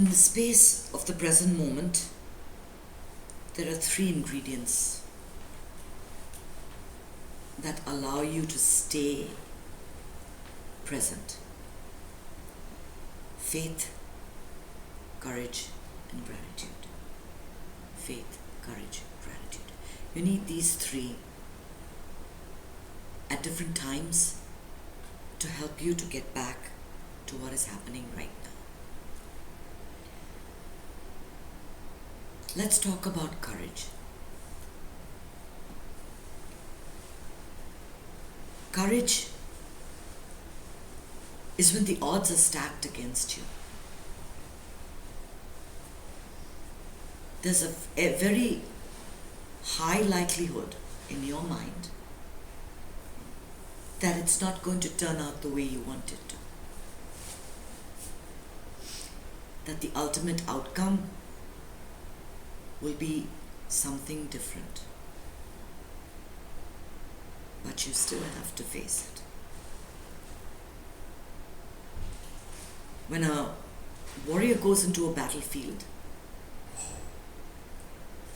In the space of the present moment, there are three ingredients that allow you to stay present: faith, courage, and gratitude. Faith, courage, gratitude. You need these three at different times to help you to get back to what is happening right now. Let's talk about courage. Courage is when the odds are stacked against you. There's a very high likelihood in your mind that it's not going to turn out the way you want it to. That the ultimate outcome will be something different. But you still have to face it. When a warrior goes into a battlefield,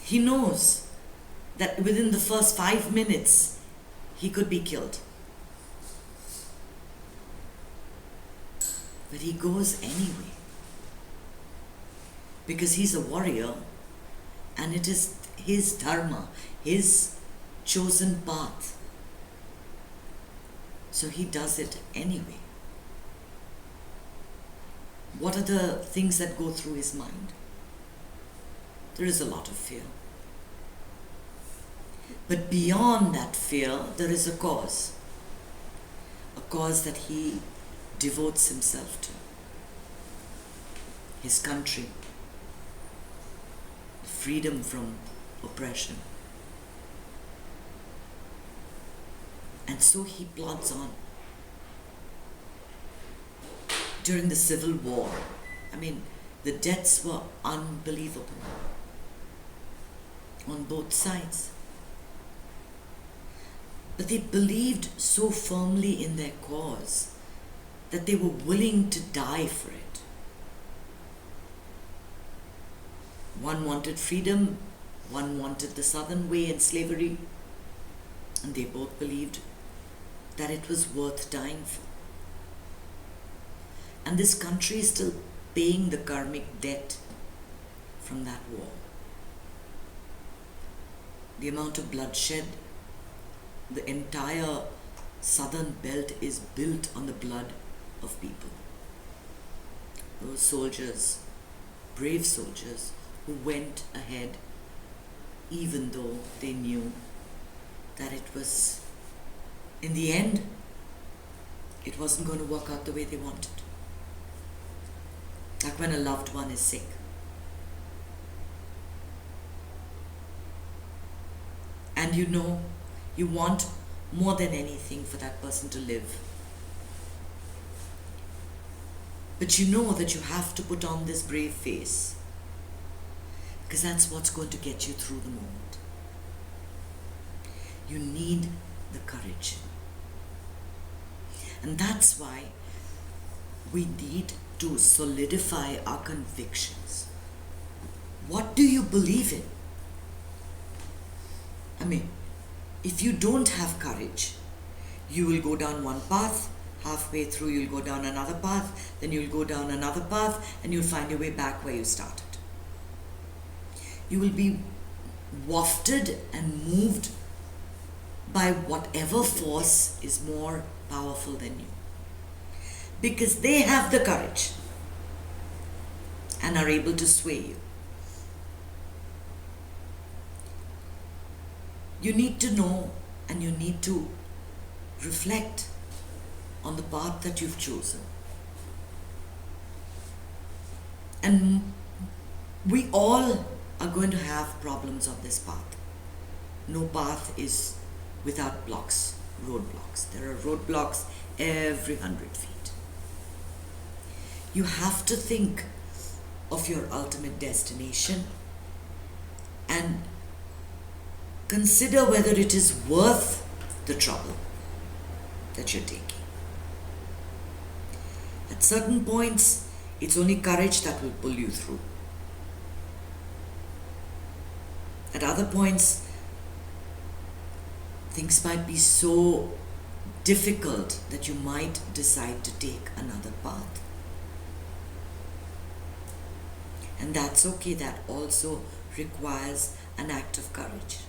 he knows that within the first 5 minutes, he could be killed. But he goes anyway. Because he's a warrior, and it is his dharma, his chosen path. So he does it anyway. What are the things that go through his mind? There is a lot of fear. But beyond that fear, there is a cause that he devotes himself to. His country, freedom from oppression. And so he plods on. During the Civil War, the deaths were unbelievable on both sides. But they believed so firmly in their cause that they were willing to die for it. One wanted freedom, one wanted the southern way and slavery, and they both believed that it was worth dying for. And this country is still paying the karmic debt from that war. The amount of bloodshed, the entire southern belt is built on the blood of people. Those soldiers, brave soldiers, who went ahead even though they knew that it was, in the end, it wasn't going to work out the way they wanted. Like when a loved one is sick. And you want more than anything for that person to live. But you know that you have to put on this brave face, because that's what's going to get you through the moment. You need the courage. And that's why we need to solidify our convictions. What do you believe in? If you don't have courage, you will go down one path, halfway through you'll go down another path, then you'll go down another path, and you'll find your way back where you started. You will be wafted and moved by whatever force is more powerful than you. Because they have the courage and are able to sway you. You need to know and you need to reflect on the path that you've chosen. And we all are going to have problems on this path. No path is without blocks, roadblocks. There are roadblocks every 100 feet. You have to think of your ultimate destination and consider whether it is worth the trouble that you're taking. At certain points, It's only courage that will pull you through. At other points, things might be so difficult that you might decide to take another path. And that's okay, that also requires an act of courage.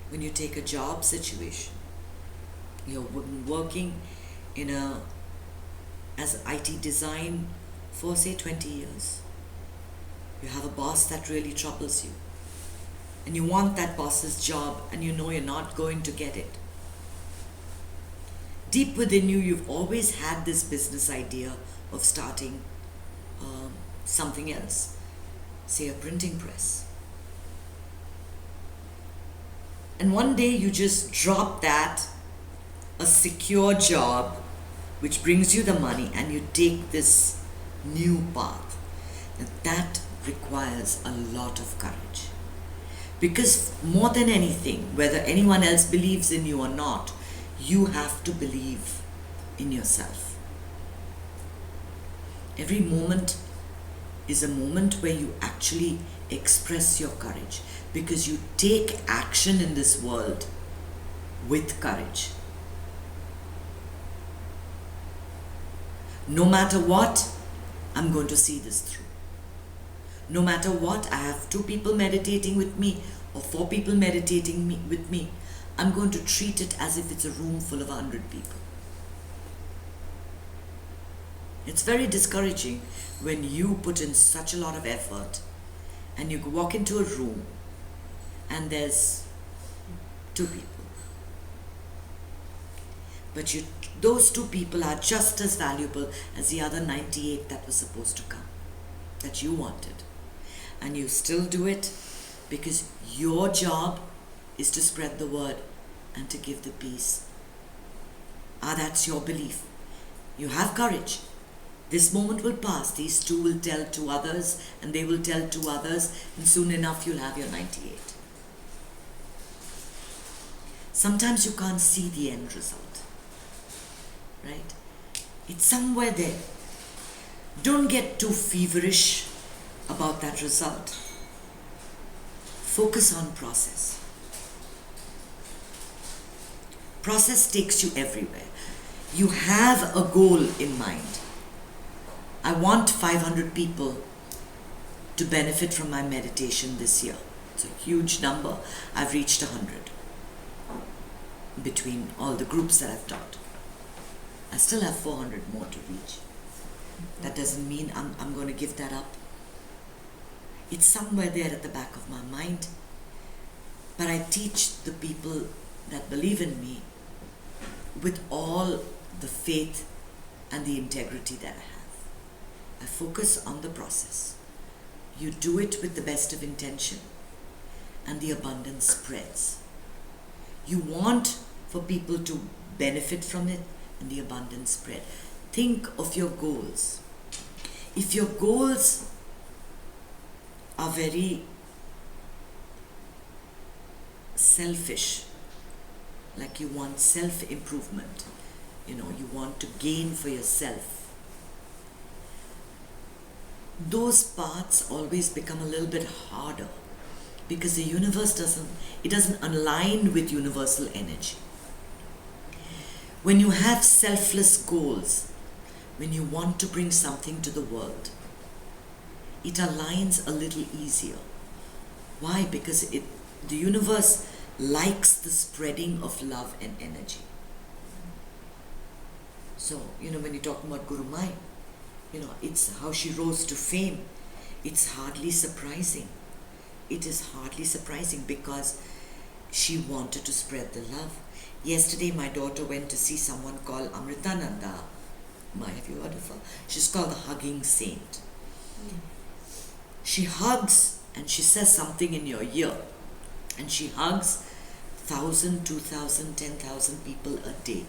When you take a job situation, you're working as IT design for say 20 years. You have a boss that really troubles you. And you want that boss's job and you know you're not going to get it. Deep within you, you've always had this business idea of starting something else, say a printing press. And one day you just drop that, a secure job which brings you the money, and you take this new path. And that requires a lot of courage. Because more than anything, whether anyone else believes in you or not, you have to believe in yourself. Every moment is a moment where you actually express your courage, because you take action in this world with courage. No matter what, I'm going to see this through. No matter what, I have 2 people meditating with me or 4 people meditating with me, I'm going to treat it as if it's a room full of 100 people. It's very discouraging when you put in such a lot of effort and you walk into a room and there's 2 people. But those 2 people are just as valuable as the other 98 that were supposed to come, that you wanted. And you still do it because your job is to spread the word and to give the peace. That's your belief. You have courage. This moment will pass. These 2 will tell 2 others, and they will tell 2 others, and soon enough you'll have your 98. Sometimes you can't see the end result, right? It's somewhere there. Don't get too feverish about that result. Focus on process. Process takes you everywhere. You have a goal in mind. I want 500 people to benefit from my meditation this year. It's a huge number. I've reached 100 between all the groups that I've taught. I still have 400 more to reach. That doesn't mean I'm going to give that up. It's somewhere there at the back of my mind. But I teach the people that believe in me with all the faith and the integrity that I have. I focus on the process. You do it with the best of intention, and the abundance spreads. You want for people to benefit from it, and the abundance spread. Think of your goals. If your goals are very selfish, like you want self-improvement, you want to gain for yourself, those paths always become a little bit harder, because the universe doesn't align with universal energy. When you have selfless goals, when you want to bring something to the world, it aligns a little easier. Why? Because the universe likes the spreading of love and energy. So, when you talk about Guru Mai, it's how she rose to fame. It's hardly surprising. It is hardly surprising because she wanted to spread the love. Yesterday, my daughter went to see someone called Amritananda. Have you heard of her? She's called the Hugging Saint. She hugs and she says something in your ear. And she hugs 1,000, 2,000, 10,000 people a day.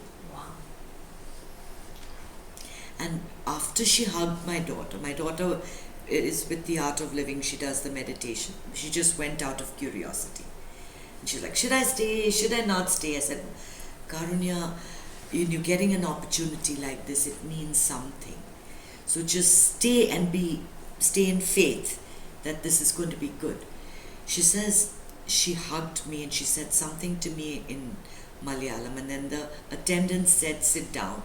And after she hugged my daughter is with the Art of Living, she does the meditation. She just went out of curiosity. And she's like, should I stay? Should I not stay? I said, Karunya, When you're getting an opportunity like this, it means something. So just stay in faith that this is going to be good. She says she hugged me and she said something to me in Malayalam, and then the attendant said, sit down.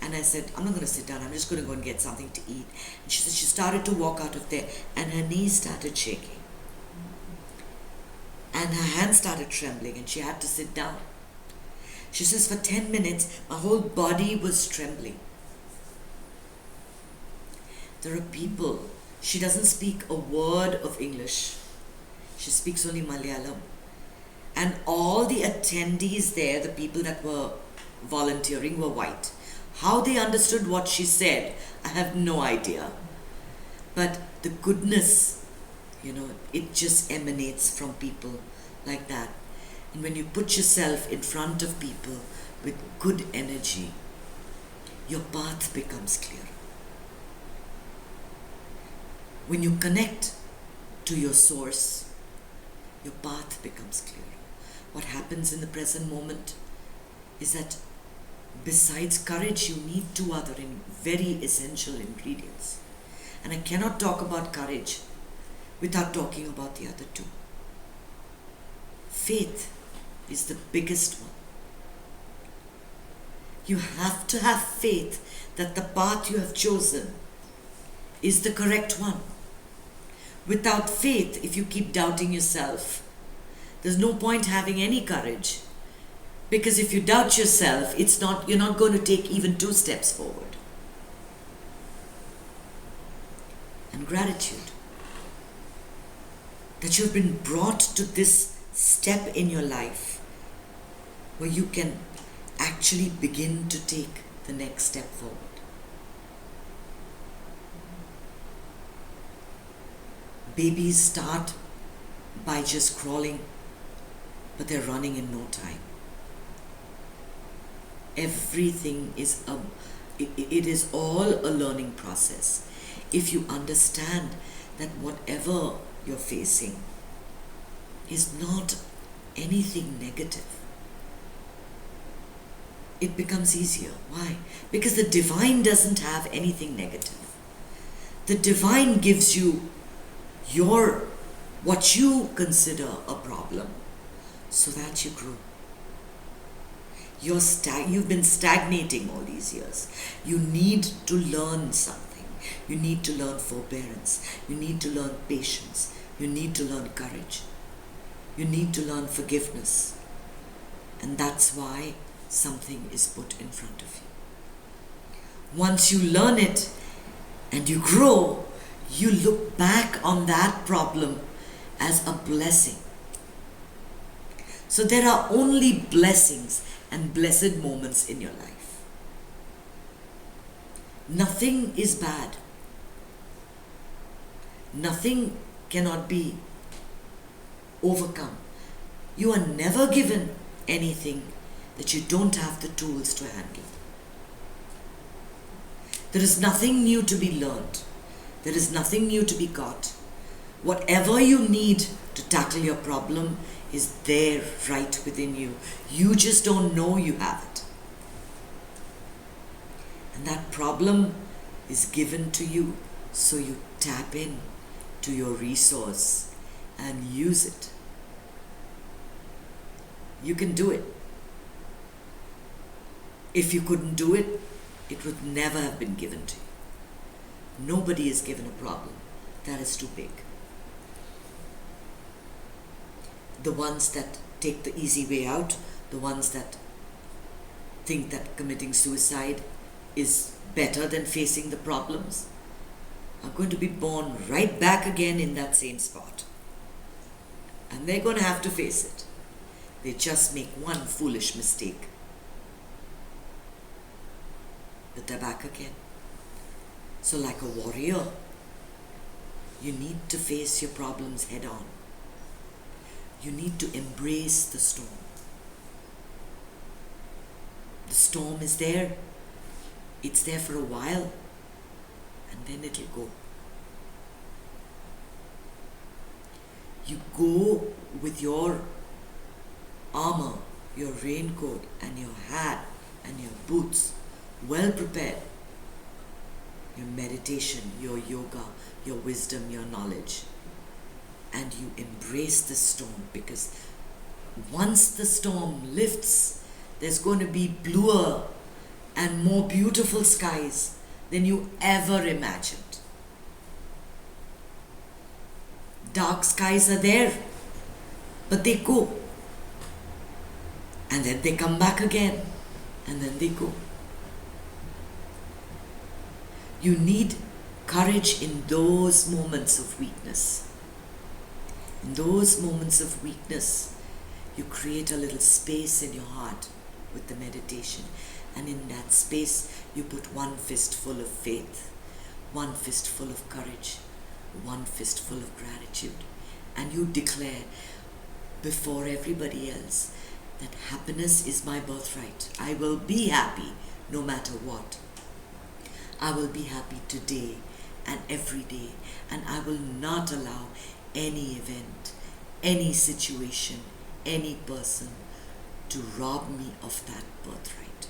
And I said, I'm not going to sit down, I'm just going to go and get something to eat. And she said she started to walk out of there and her knees started shaking. And her hands started trembling and she had to sit down. She says for 10 minutes, my whole body was trembling. There are people, she doesn't speak a word of English. She speaks only Malayalam. And all the attendees there, the people that were volunteering, were white. How they understood what she said, I have no idea. But the goodness, it just emanates from people like that. And when you put yourself in front of people with good energy, your path becomes clear. When you connect to your source, your path becomes clear. What happens in the present moment is that besides courage, you need two other very essential ingredients. And I cannot talk about courage without talking about the other two. Faith is the biggest one. You have to have faith that the path you have chosen is the correct one. Without faith, if you keep doubting yourself, there's no point having any courage. Because if you doubt yourself, you're not going to take even 2 steps forward. And gratitude that you've been brought to this step in your life where you can actually begin to take the next step forward. Babies start by just crawling, but they're running in no time. Everything is it is all a learning process. If you understand that whatever you're facing is not anything negative, it becomes easier. Why? Because the divine doesn't have anything negative. The divine gives you what you consider a problem so that you grow. You've been stagnating all these years. You need to learn something. You need to learn forbearance. You need to learn patience. You need to learn courage. You need to learn forgiveness. And that's why something is put in front of you. Once you learn it and you grow, you look back on that problem as a blessing. So there are only blessings and blessed moments in your life. Nothing is bad. Nothing cannot be overcome. You are never given anything that you don't have the tools to handle. There is nothing new to be learned. There is nothing new to be got. Whatever you need to tackle your problem is there right within you. You just don't know you have it. And that problem is given to you, so you tap in to your resource and use it. You can do it. If you couldn't do it, it would never have been given to you. Nobody is given a problem that is too big. The ones that take the easy way out, the ones that think that committing suicide is better than facing the problems, are going to be born right back again in that same spot. And they're going to have to face it. They just make one foolish mistake, but they're back again. So like a warrior, you need to face your problems head on. You need to embrace the storm. The storm is there. It's there for a while, and then it'll go. You go with your armor, your raincoat and your hat and your boots well prepared, your meditation, your yoga, your wisdom, your knowledge, and you embrace the storm, because once the storm lifts, there's going to be bluer and more beautiful skies than you ever imagined. Dark skies are there, but they go. And then they come back again, and then they go. You need courage in those moments of weakness. In those moments of weakness, you create a little space in your heart with the meditation. And in that space, you put one fistful of faith, one fistful of courage, one fistful of gratitude. And you declare before everybody else that happiness is my birthright. I will be happy no matter what. I will be happy today and every day, and I will not allow any event, any situation, any person to rob me of that birthright.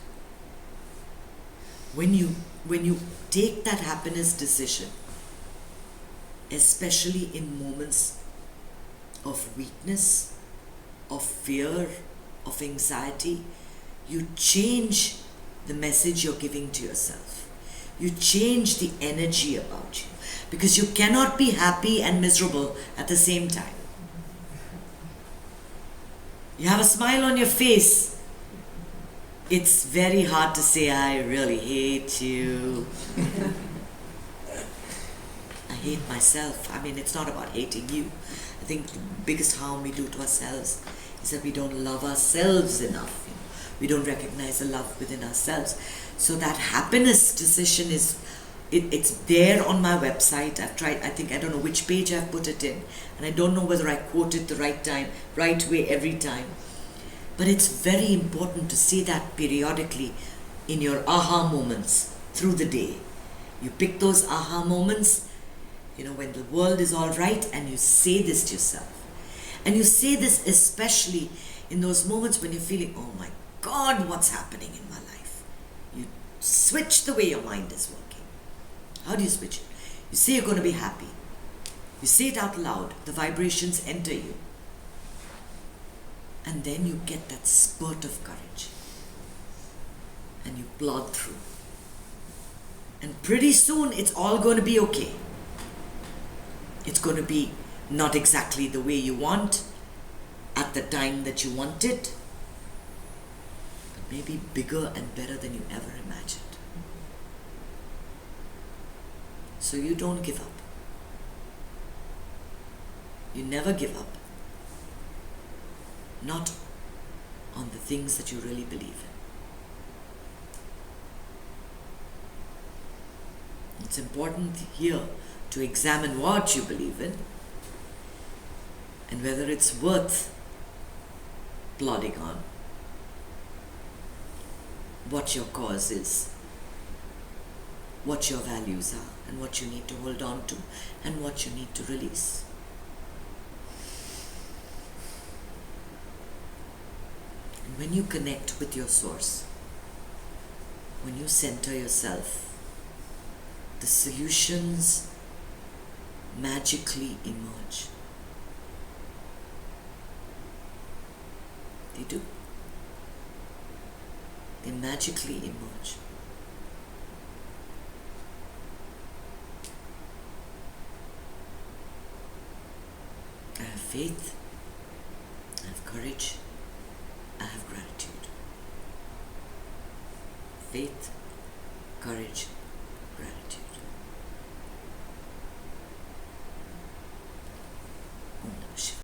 When you take that happiness decision, especially in moments of weakness, of fear, of anxiety, you change the message you're giving to yourself. You change the energy about you, because you cannot be happy and miserable at the same time. You have a smile on your face. It's very hard to say, I really hate you. I hate myself. I mean, it's not about hating you. I think the biggest harm we do to ourselves is that we don't love ourselves enough. We don't recognize the love within ourselves. So that happiness decision it's there on my website. I've tried, I don't know which page I've put it in, and I don't know whether I quote it the right time, right way every time. But it's very important to say that periodically in your aha moments through the day. You pick those aha moments, when the world is all right, and you say this to yourself. And you say this especially in those moments when you're feeling, oh my God, what's happening in my life? You switch the way your mind is working. How do you switch it? You say you're going to be happy. You say it out loud. The vibrations enter you. And then you get that spurt of courage. And you plod through. And pretty soon it's all going to be okay. It's going to be not exactly the way you want, at the time that you want it, but maybe bigger and better than you ever imagined. So you don't give up. You never give up. Not on the things that you really believe in. It's important here to examine what you believe in and whether it's worth plodding on, what your cause is, what your values are, and what you need to hold on to, and what you need to release. And when you connect with your source, when you center yourself, the solutions magically emerge. They do. They magically emerge. I have faith, I have courage, I have gratitude. Faith, courage, gratitude. Om Namah Shivaya.